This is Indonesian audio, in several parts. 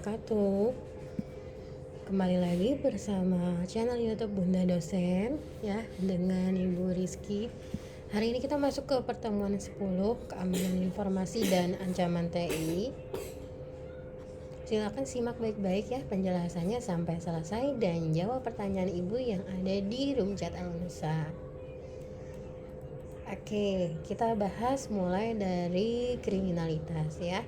Wabarakatuh. Kembali lagi bersama channel YouTube Bunda Dosen ya, dengan Ibu Rizky. Hari ini kita masuk ke pertemuan 10, keamanan informasi dan ancaman TI. Silakan simak baik-baik ya penjelasannya sampai selesai dan jawab pertanyaan Ibu yang ada di room chat Al-Nusa. Oke, kita bahas mulai dari kriminalitas ya.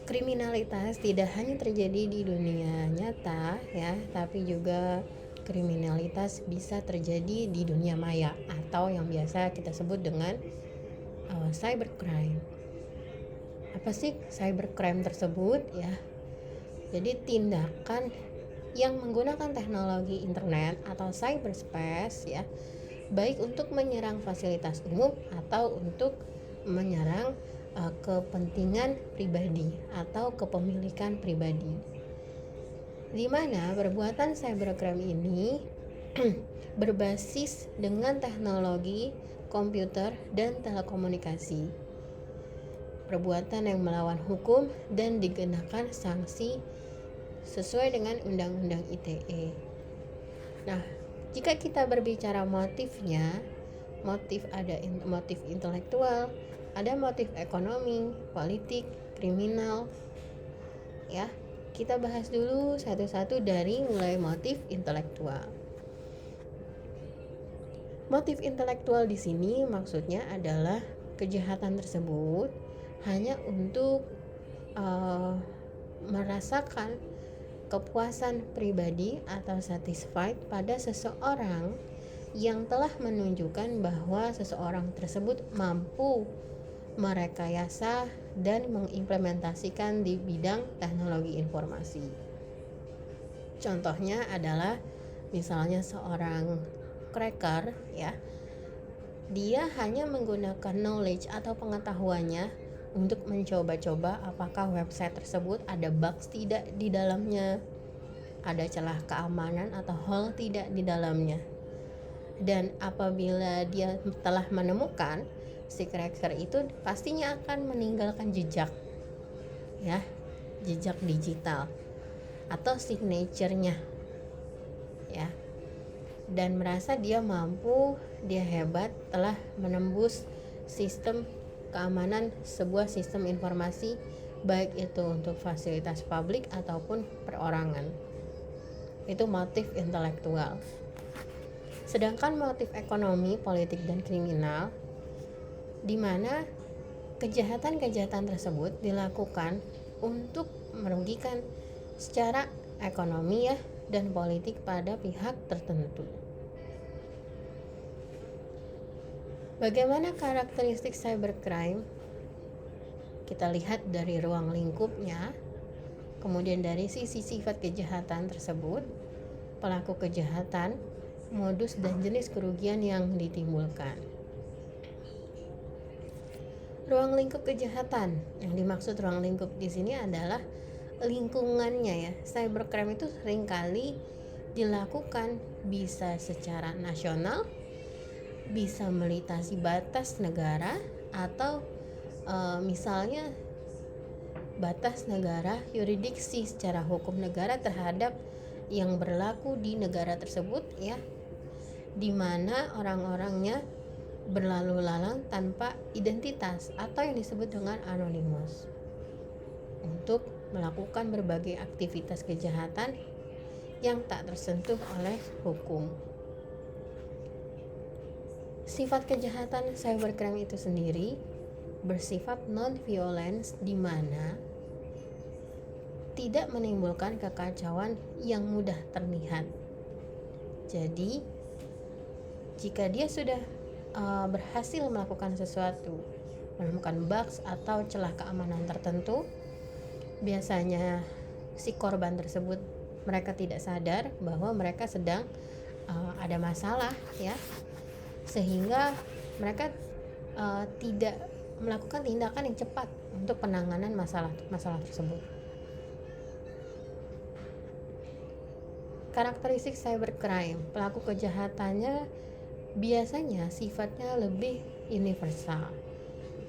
Kriminalitas tidak hanya terjadi di dunia nyata ya, tapi juga kriminalitas bisa terjadi di dunia maya atau yang biasa kita sebut dengan cybercrime. Apa sih cybercrime tersebut ya? Jadi tindakan yang menggunakan teknologi internet atau cyberspace ya, baik untuk menyerang fasilitas umum atau untuk menyerang kepentingan pribadi atau kepemilikan pribadi, di mana perbuatan cybercrime ini berbasis dengan teknologi komputer dan telekomunikasi, perbuatan yang melawan hukum dan dikenakan sanksi sesuai dengan Undang-Undang ITE. Nah, jika kita berbicara motifnya, ada motif intelektual, ada motif ekonomi, politik, kriminal. Ya, kita bahas dulu satu-satu dari mulai motif intelektual. Motif intelektual di sini maksudnya adalah kejahatan tersebut hanya untuk merasakan kepuasan pribadi atau satisfied pada seseorang yang telah menunjukkan bahwa seseorang tersebut mampu merekayasa dan mengimplementasikan di bidang teknologi informasi. Contohnya adalah misalnya seorang cracker ya, dia hanya menggunakan knowledge atau pengetahuannya untuk mencoba-coba apakah website tersebut ada bugs tidak di dalamnya, ada celah keamanan atau hole tidak di dalamnya. Dan apabila dia telah menemukan, si cracker itu pastinya akan meninggalkan jejak ya, jejak digital atau signature-nya ya, dan merasa dia mampu, dia hebat telah menembus sistem keamanan sebuah sistem informasi, baik itu untuk fasilitas publik ataupun perorangan. Itu motif intelektual. Sedangkan motif ekonomi, politik, dan kriminal, di mana kejahatan-kejahatan tersebut dilakukan untuk merugikan secara ekonomi ya dan politik pada pihak tertentu. Bagaimana karakteristik cybercrime? Kita lihat dari ruang lingkupnya, kemudian dari sisi sifat kejahatan tersebut, pelaku kejahatan, modus dan jenis kerugian yang ditimbulkan. Ruang lingkup kejahatan, yang dimaksud ruang lingkup di sini adalah lingkungannya ya. Cybercrime itu seringkali dilakukan bisa secara nasional, bisa melintasi batas negara, atau misalnya batas negara, yurisdiksi secara hukum negara terhadap yang berlaku di negara tersebut ya, di mana orang-orangnya berlalu lalang tanpa identitas atau yang disebut dengan anonimus untuk melakukan berbagai aktivitas kejahatan yang tak tersentuh oleh hukum. Sifat kejahatan cybercrime itu sendiri bersifat non-violence, di mana tidak menimbulkan kekacauan yang mudah terlihat. Jadi, jika dia sudah berhasil melakukan sesuatu, menemukan bugs atau celah keamanan tertentu, biasanya si korban tersebut mereka tidak sadar bahwa mereka sedang ada masalah ya, sehingga mereka tidak melakukan tindakan yang cepat untuk penanganan masalah tersebut. Karakteristik cybercrime, pelaku kejahatannya biasanya sifatnya lebih universal,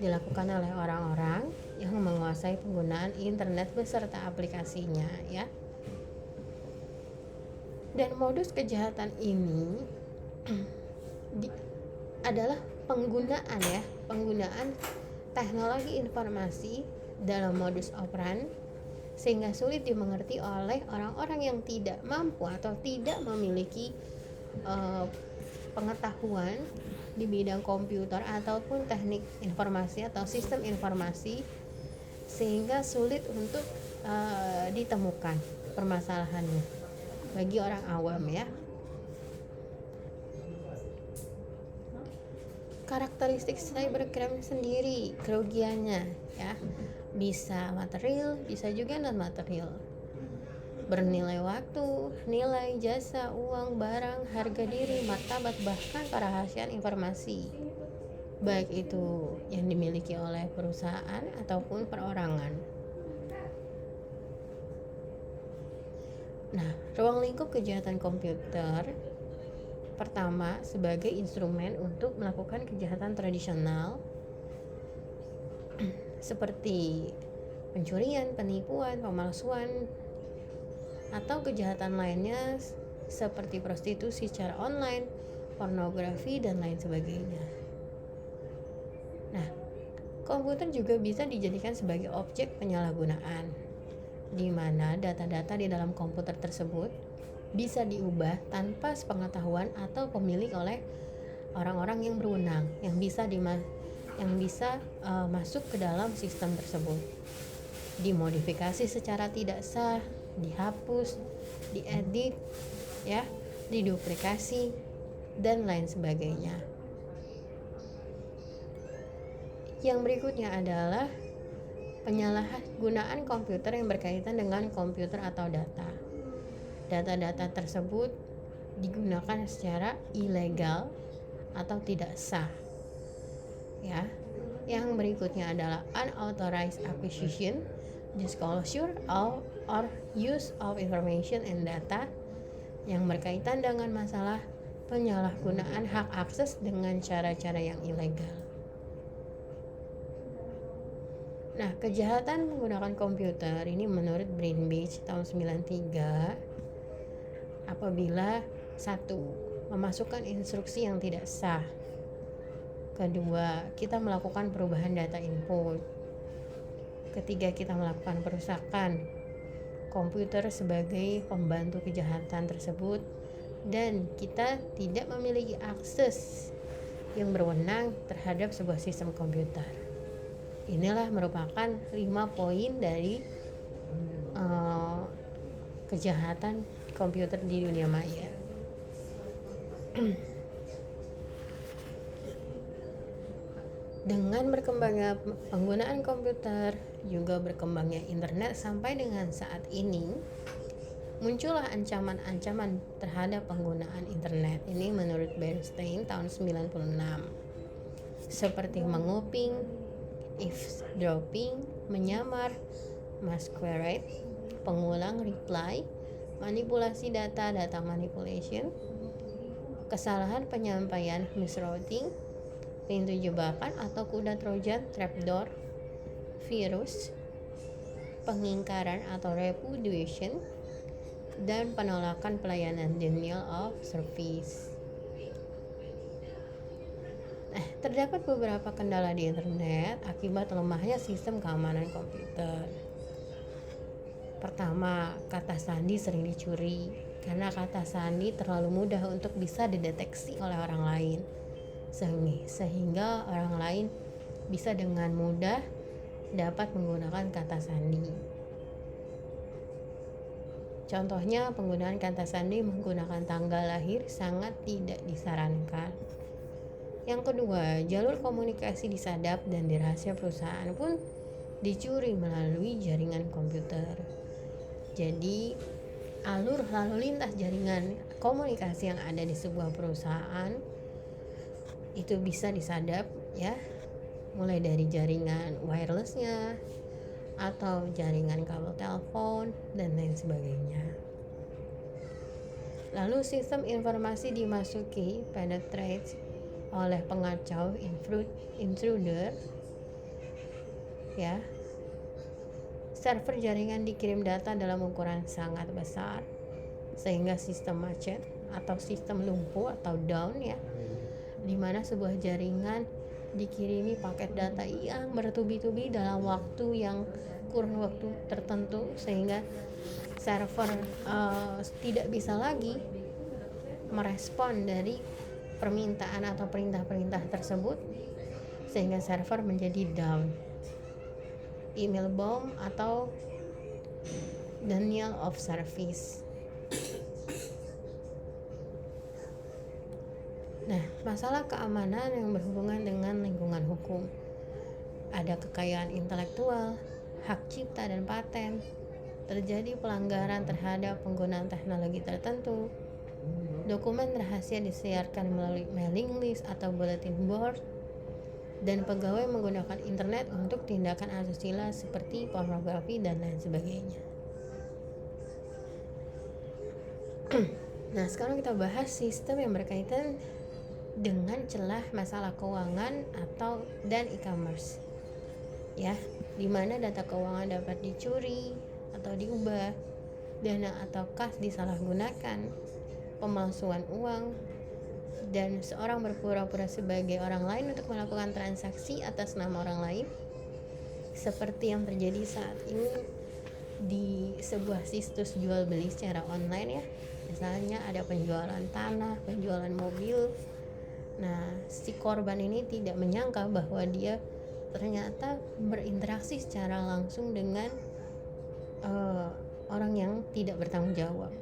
dilakukan oleh orang-orang yang menguasai penggunaan internet beserta aplikasinya ya. Dan modus kejahatan ini adalah penggunaan teknologi informasi dalam modus operandi sehingga sulit dimengerti oleh orang-orang yang tidak mampu atau tidak memiliki pengetahuan di bidang komputer ataupun teknik informasi atau sistem informasi, sehingga sulit untuk ditemukan permasalahannya bagi orang awam ya. Karakteristik cybercrime sendiri, kerugiannya ya, bisa material, bisa juga non material, bernilai waktu, nilai jasa, uang, barang, harga diri, martabat, bahkan kerahasiaan informasi, baik itu yang dimiliki oleh perusahaan ataupun perorangan. Nah, ruang lingkup kejahatan komputer pertama sebagai instrumen untuk melakukan kejahatan tradisional seperti pencurian, penipuan, pemalsuan, atau kejahatan lainnya seperti prostitusi secara online, pornografi, dan lain sebagainya. Nah, komputer juga bisa dijadikan sebagai objek penyalahgunaan, di mana data-data di dalam komputer tersebut bisa diubah tanpa sepengetahuan atau pemilik oleh orang-orang yang berwenang, yang bisa masuk ke dalam sistem tersebut, dimodifikasi secara tidak sah, dihapus, diedit, ya, diduplikasi, dan lain sebagainya. Yang berikutnya adalah penyalahgunaan komputer yang berkaitan dengan komputer atau data. Data-data tersebut digunakan secara ilegal atau tidak sah. Ya. Yang berikutnya adalah unauthorized acquisition, disclosure or use of information and data yang berkaitan dengan masalah penyalahgunaan hak akses dengan cara-cara yang ilegal. Nah, kejahatan menggunakan komputer ini menurut Greenwich tahun 93 apabila 1. Memasukkan instruksi yang tidak sah. Kedua, kita melakukan perubahan data input. Ketiga, kita melakukan perusakan komputer sebagai pembantu kejahatan tersebut, dan kita tidak memiliki akses yang berwenang terhadap sebuah sistem komputer. Inilah merupakan 5 poin dari kejahatan komputer di dunia maya. Dengan berkembangnya penggunaan komputer, juga berkembangnya internet sampai dengan saat ini, muncullah ancaman-ancaman terhadap penggunaan internet. Ini menurut Bernstein tahun 96. Seperti menguping, eavesdropping, menyamar, masquerade, pengulang reply, manipulasi data manipulation, kesalahan penyampaian misrouting, pintu jebakan atau kuda trojan trapdoor, virus, pengingkaran atau repudiation, dan penolakan pelayanan denial of service. Terdapat beberapa kendala di internet akibat lemahnya sistem keamanan komputer. Pertama, kata sandi sering dicuri karena kata sandi terlalu mudah untuk bisa dideteksi oleh orang lain, sehingga orang lain bisa dengan mudah dapat menggunakan kata sandi. Contohnya, penggunaan kata sandi menggunakan tanggal lahir sangat tidak disarankan. Yang kedua, jalur komunikasi disadap dan dirahasia perusahaan pun dicuri melalui jaringan komputer. Jadi, alur lalu lintas jaringan komunikasi yang ada di sebuah perusahaan itu bisa disadap ya, mulai dari jaringan wirelessnya atau jaringan kabel telepon dan lain sebagainya. Lalu sistem informasi dimasuki penetrate oleh pengacau intruder ya, server jaringan dikirim data dalam ukuran sangat besar sehingga sistem macet atau sistem lumpuh atau down ya, di mana sebuah jaringan dikirimi paket data yang bertubi-tubi dalam kurun waktu tertentu sehingga server tidak bisa lagi merespon dari permintaan atau perintah-perintah tersebut sehingga server menjadi down. Email bomb atau denial of service. Nah, masalah keamanan yang berhubungan dengan lingkungan hukum. Ada kekayaan intelektual, hak cipta dan paten. Terjadi pelanggaran terhadap penggunaan teknologi tertentu. Dokumen rahasia disiarkan melalui mailing list atau bulletin board. Dan pegawai menggunakan internet untuk tindakan asusila seperti pornografi dan lain sebagainya. Nah, sekarang kita bahas sistem yang berkaitan dengan celah masalah keuangan dan e-commerce. Ya, di mana data keuangan dapat dicuri atau diubah, dana atau kas disalahgunakan, pemalsuan uang, dan seorang berpura-pura sebagai orang lain untuk melakukan transaksi atas nama orang lain, seperti yang terjadi saat ini di sebuah situs jual beli secara online ya. Misalnya ada penjualan tanah, penjualan mobil. Nah, si korban ini tidak menyangka bahwa dia ternyata berinteraksi secara langsung dengan orang yang tidak bertanggung jawab.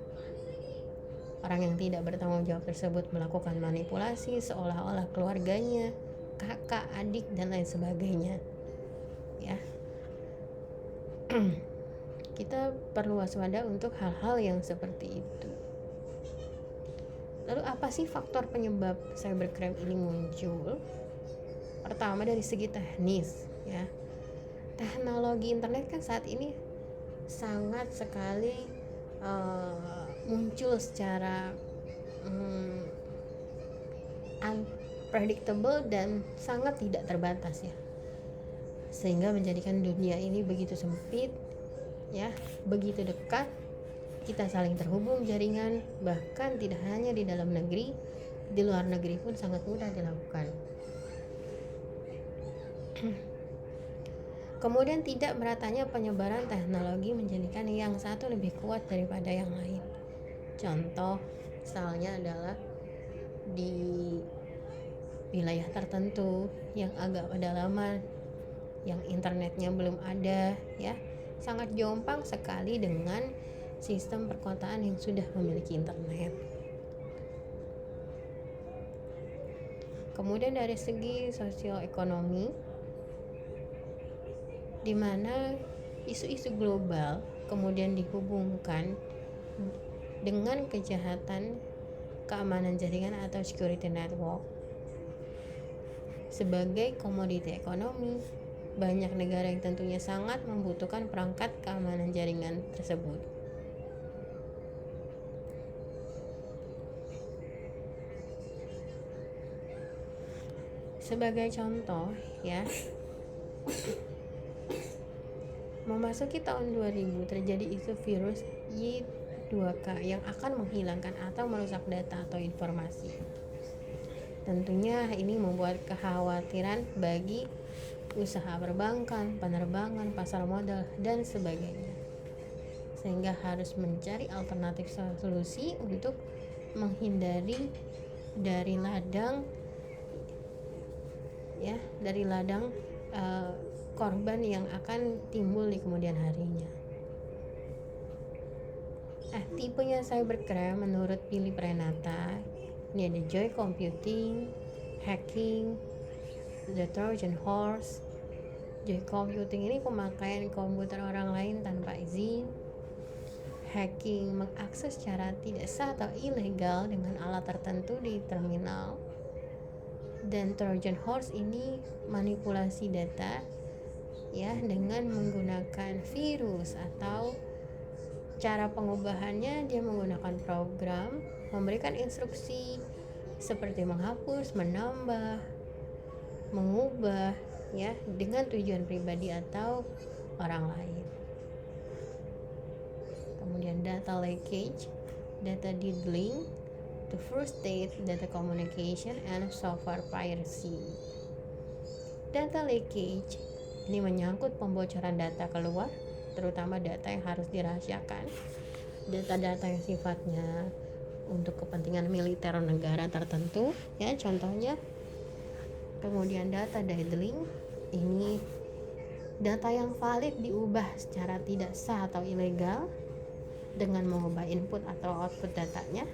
Orang yang tidak bertanggung jawab tersebut melakukan manipulasi seolah-olah keluarganya, kakak, adik, dan lain sebagainya. Ya, kita perlu waspada untuk hal-hal yang seperti itu. Lalu apa sih faktor penyebab cybercrime ini muncul? Pertama dari segi teknis ya. Teknologi internet kan saat ini sangat sekali muncul secara unpredictable dan sangat tidak terbatas ya. Sehingga menjadikan dunia ini begitu sempit ya, begitu dekat. Kita saling terhubung jaringan, bahkan tidak hanya di dalam negeri, di luar negeri pun sangat mudah dilakukan. Kemudian tidak meratanya penyebaran teknologi menjadikan yang satu lebih kuat daripada yang lain. Contoh misalnya adalah di wilayah tertentu yang agak pedalaman, yang internetnya belum ada ya, sangat jompang sekali dengan sistem perkotaan yang sudah memiliki internet. Kemudian dari segi sosioekonomi, di mana isu-isu global kemudian dihubungkan dengan kejahatan keamanan jaringan atau security network. Sebagai komoditi ekonomi, banyak negara yang tentunya sangat membutuhkan perangkat keamanan jaringan tersebut. Sebagai contoh ya, memasuki tahun 2000 terjadi isu virus Y2K yang akan menghilangkan atau merusak data atau informasi. Tentunya ini membuat kekhawatiran bagi usaha perbankan, penerbangan, pasar modal, dan sebagainya. Sehingga harus mencari alternatif solusi untuk menghindari dari ladang korban yang akan timbul di kemudian harinya. Tipenya cybercrime menurut Billy Prenata, ini ada joy computing, hacking, the Trojan horse. Joy computing ini pemakaian komputer orang lain tanpa izin. Hacking mengakses secara tidak sah atau ilegal dengan alat tertentu di terminal. Dan Trojan horse ini manipulasi data ya dengan menggunakan virus, atau cara pengubahannya dia menggunakan program memberikan instruksi seperti menghapus, menambah, mengubah ya dengan tujuan pribadi atau orang lain. data leakage, data diddling, the first state, data communication, and software piracy. Data leakage ini menyangkut pembocoran data keluar, terutama data yang harus dirahasiakan, data-data yang sifatnya untuk kepentingan militer negara tertentu, ya contohnya. Kemudian data diddling, ini data yang valid diubah secara tidak sah atau ilegal dengan mengubah input atau output datanya.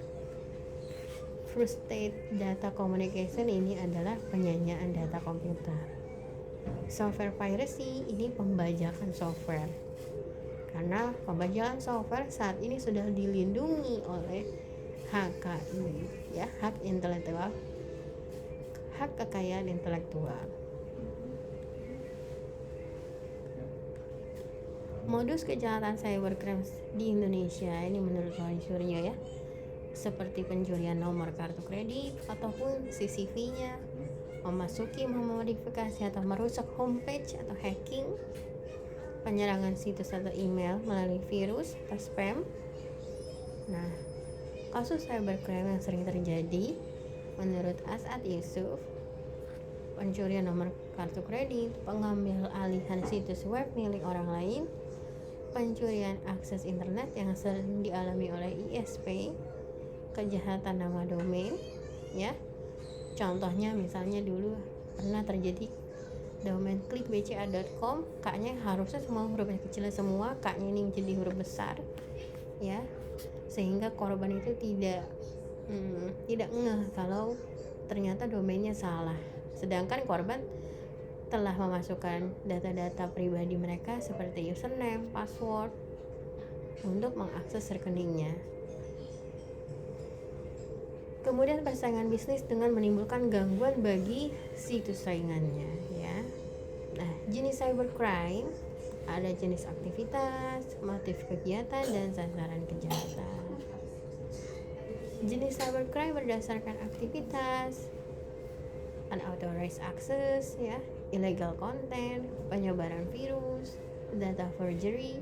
First state data communication ini adalah penyanyian data komputer. Software piracy ini pembajakan software. Karena pembajakan software saat ini sudah dilindungi oleh HKI, ya, hak intelektual, hak kekayaan intelektual. Modus kejahatan cybercrime di Indonesia ini menurut Roy Suryo, ya, seperti pencurian nomor kartu kredit ataupun CCTV-nya, memasuki, memodifikasi atau merusak homepage atau hacking, penyerangan situs atau email melalui virus atau spam. Nah, kasus cybercrime yang sering terjadi menurut As'ad Yusuf, pencurian nomor kartu kredit, pengambil alihan situs web milik orang lain, pencurian akses internet yang sering dialami oleh ISP, kejahatan nama domain, ya. Contohnya misalnya dulu pernah terjadi domain klikbca.com, K-nya harusnya semua hurufnya kecil semua, K-nya ini menjadi huruf besar, ya, sehingga korban itu tidak ngeh kalau ternyata domainnya salah, sedangkan korban telah memasukkan data-data pribadi mereka seperti username, password untuk mengakses rekeningnya. Kemudian persaingan bisnis dengan menimbulkan gangguan bagi situs saingannya, ya. Nah, jenis cybercrime ada jenis aktivitas, motif kegiatan, dan sasaran kejahatan. Jenis cybercrime berdasarkan aktivitas, unauthorized access, ya, illegal content, penyebaran virus, data forgery,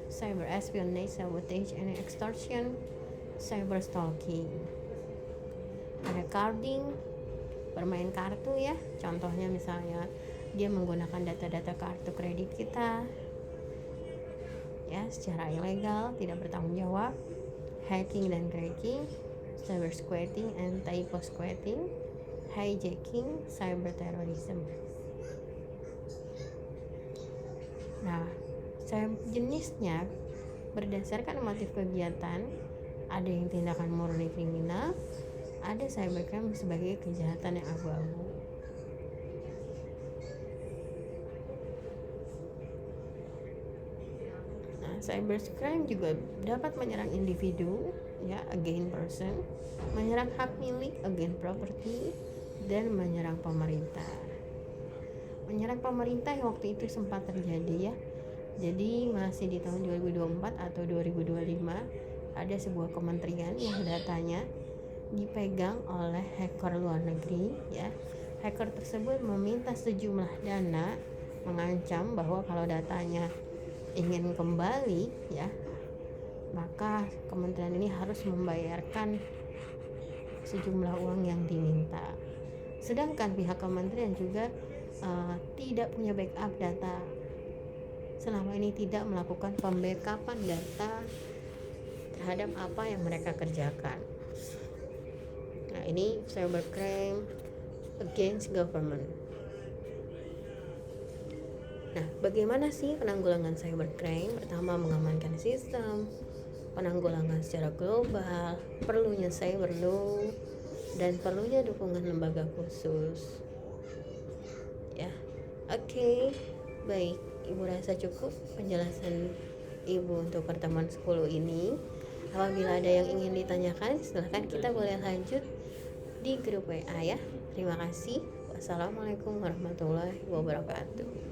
cyber espionage, sabotage and extortion, cyber stalking. Ada carding, bermain kartu, ya, contohnya misalnya dia menggunakan data-data kartu kredit kita, ya, secara ilegal, tidak bertanggung jawab. Hacking dan cracking, cyber squatting and typo squatting, hijacking, cyber terrorism. Nah, jenisnya berdasarkan motif kegiatan, ada yang tindakan murni kriminal, ada cybercrime sebagai kejahatan yang abu-abu. Nah, cybercrime juga dapat menyerang individu, ya, against person, menyerang hak milik, against property, dan menyerang pemerintah. Menyerang pemerintah yang waktu itu sempat terjadi, ya. Jadi masih di tahun 2024 atau 2025 ada sebuah kementerian yang datanya dipegang oleh hacker luar negeri, ya. Hacker tersebut meminta sejumlah dana, mengancam bahwa kalau datanya ingin kembali, ya, maka kementerian ini harus membayarkan sejumlah uang yang diminta. Sedangkan pihak kementerian juga tidak punya backup data, selama ini tidak melakukan pembackupan data terhadap apa yang mereka kerjakan. Nah, ini cybercrime against government. Nah, bagaimana sih penanggulangan cybercrime? Pertama, mengamankan sistem, penanggulangan secara global, perlunya cyber law, dan perlunya dukungan lembaga khusus. Ya, oke, baik. Ibu rasa cukup penjelasan Ibu untuk pertemuan 10 ini. Apabila ada yang ingin ditanyakan, silahkan kita boleh lanjut di grup WA, ya. Terima kasih. Wassalamualaikum warahmatullahi wabarakatuh.